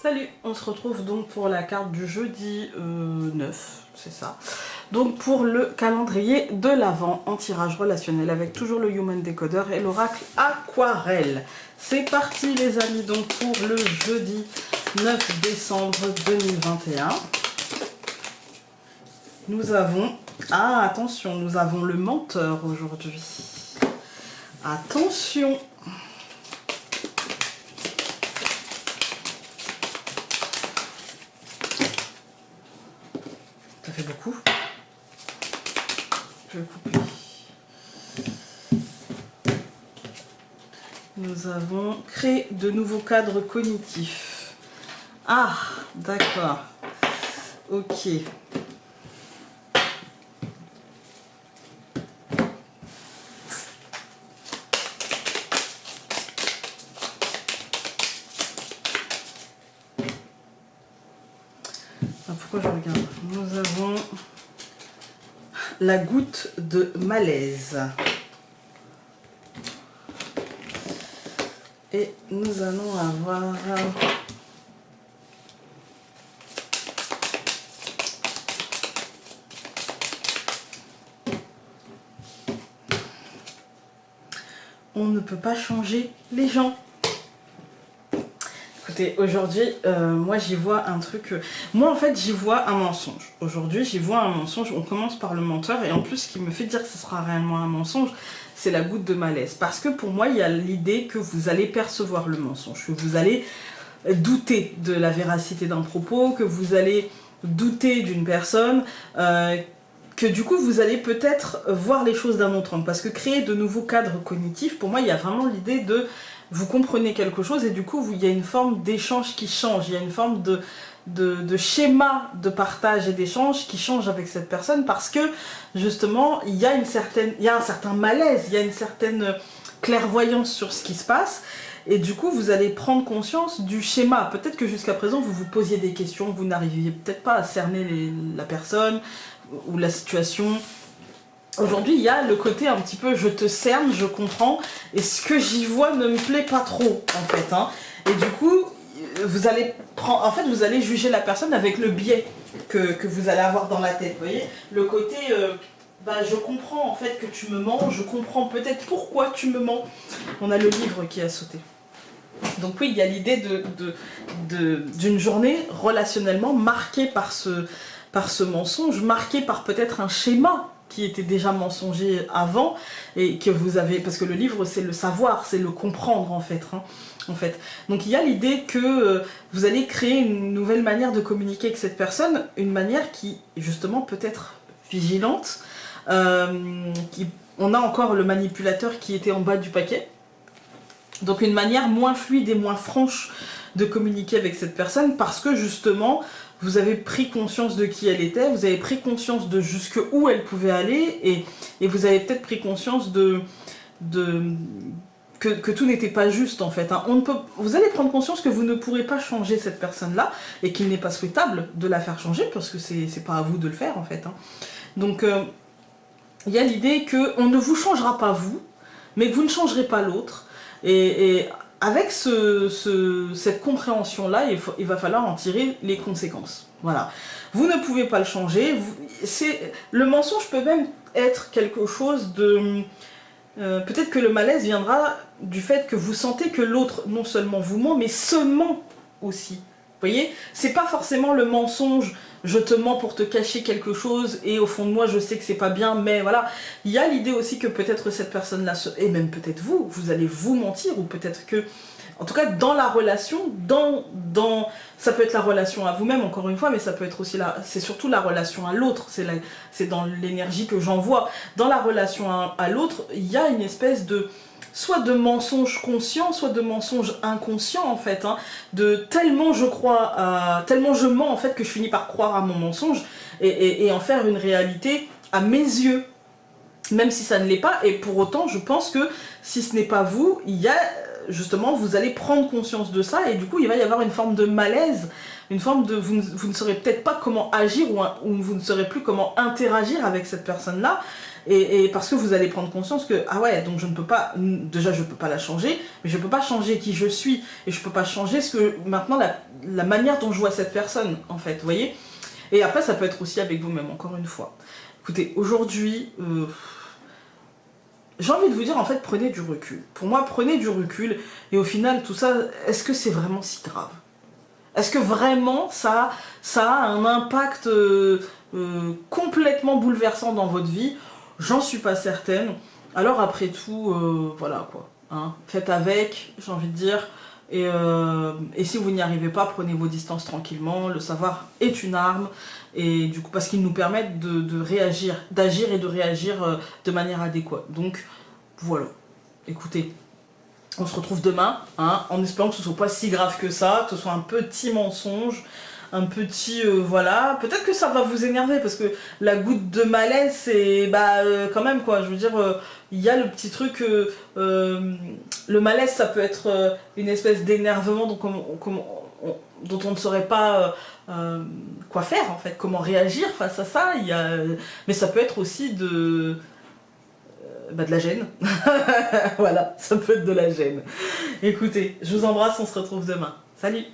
Salut, on se retrouve donc pour la carte du jeudi 9, c'est ça. Donc pour le calendrier de l'Avent en tirage relationnel avec toujours le Human Decoder et l'oracle Aquarelle. C'est parti les amis, donc pour le jeudi 9 décembre 2021. Nous avons... Ah attention, nous avons le menteur aujourd'hui. Attention! Ça fait beaucoup. Je vais couper. Nous avons créé de nouveaux cadres cognitifs. Ah, d'accord. Ok. Pourquoi je regarde? Nous avons la goutte de malaise. Et nous allons avoir on ne peut pas changer les gens. Écoutez, aujourd'hui, moi j'y vois un truc... moi en fait j'y vois un mensonge. Aujourd'hui j'y vois un mensonge, on commence par le menteur et en plus ce qui me fait dire que ce sera réellement un mensonge, c'est la goutte de malaise. Parce que pour moi il y a l'idée que vous allez percevoir le mensonge, que vous allez douter de la véracité d'un propos, que vous allez douter d'une personne, que du coup vous allez peut-être voir les choses d'un autre angle. Parce que créer de nouveaux cadres cognitifs, pour moi il y a vraiment l'idée de... vous comprenez quelque chose et du coup il y a une forme d'échange qui change, il y a une forme de schéma de partage et d'échange qui change avec cette personne parce que justement il y a un certain malaise, il y a une certaine clairvoyance sur ce qui se passe et du coup vous allez prendre conscience du schéma. Peut-être que jusqu'à présent vous vous posiez des questions, vous n'arriviez peut-être pas à cerner la personne ou la situation. Aujourd'hui, il y a le côté un petit peu je te cerne, je comprends, et ce que j'y vois ne me plaît pas trop, en fait. Hein. Et du coup, vous allez prendre, en fait, vous allez juger la personne avec le biais que vous allez avoir dans la tête, vous voyez. Le côté, bah, je comprends en fait que tu me mens, je comprends peut-être pourquoi tu me mens. On a le livre qui a sauté. Donc oui, il y a l'idée d'une journée relationnellement marquée par ce mensonge, marquée par peut-être un schéma qui était déjà mensonger avant et que vous avez, parce que le livre c'est le savoir, c'est le comprendre en fait, hein, en fait. Donc il y a l'idée que vous allez créer une nouvelle manière de communiquer avec cette personne, une manière qui justement peut être vigilante, on a encore le manipulateur qui était en bas du paquet, donc une manière moins fluide et moins franche de communiquer avec cette personne parce que justement vous avez pris conscience de qui elle était, vous avez pris conscience de jusqu'où elle pouvait aller et vous avez peut-être pris conscience que tout n'était pas juste en fait. Hein. Vous allez prendre conscience que vous ne pourrez pas changer cette personne-là et qu'il n'est pas souhaitable de la faire changer parce que c'est pas à vous de le faire en fait. Hein. Donc il y a l'idée qu'on ne vous changera pas vous, mais que vous ne changerez pas l'autre. Et avec cette compréhension-là, il va falloir en tirer les conséquences. Voilà. Vous ne pouvez pas le changer. Le mensonge peut même être quelque chose de... peut-être que le malaise viendra du fait que vous sentez que l'autre non seulement vous ment, mais se ment aussi. Vous voyez, c'est pas forcément le mensonge, je te mens pour te cacher quelque chose et au fond de moi je sais que c'est pas bien, mais voilà. Il y a l'idée aussi que peut-être cette personne-là, et même peut-être vous allez vous mentir ou peut-être que, en tout cas dans la relation, ça peut être la relation à vous-même encore une fois, mais ça peut être aussi c'est surtout la relation à l'autre, c'est dans l'énergie que j'envoie. Dans la relation à l'autre, il y a une espèce de... soit de mensonge conscient, soit de mensonge inconscient en fait, hein, de tellement je crois, tellement je mens en fait que je finis par croire à mon mensonge et en faire une réalité à mes yeux, même si ça ne l'est pas, et pour autant je pense que si ce n'est pas vous, il y a justement, vous allez prendre conscience de ça et du coup il va y avoir une forme de malaise, une forme de... vous ne saurez peut-être pas comment agir ou vous ne saurez plus comment interagir avec cette personne-là. Et parce que vous allez prendre conscience que, ah ouais, donc je ne peux pas, déjà je peux pas la changer, mais je peux pas changer qui je suis, et je peux pas changer ce que, maintenant, la manière dont je vois cette personne, en fait, vous voyez. Et après, ça peut être aussi avec vous-même, encore une fois. Écoutez, aujourd'hui, j'ai envie de vous dire, en fait, prenez du recul. Pour moi, prenez du recul, et au final, tout ça, est-ce que c'est vraiment si grave? Est-ce que vraiment ça a un impact complètement bouleversant dans votre vie? J'en suis pas certaine. Alors après tout, voilà quoi. Hein. Faites avec, j'ai envie de dire. Et si vous n'y arrivez pas, prenez vos distances tranquillement. Le savoir est une arme. Et du coup, parce qu'il nous permet de réagir, d'agir et de réagir de manière adéquate. Donc, voilà. Écoutez. On se retrouve demain, hein, en espérant que ce soit pas si grave que ça, que ce soit un petit mensonge, un petit... voilà. Peut-être que ça va vous énerver, parce que la goutte de malaise, c'est... quand même, quoi. Je veux dire, il y a le petit truc... le malaise, ça peut être une espèce d'énervement dont on ne saurait pas quoi faire, en fait. Comment réagir face à ça. Mais ça peut être aussi de la gêne. Voilà, ça peut être de la gêne. Écoutez, je vous embrasse, on se retrouve demain. Salut!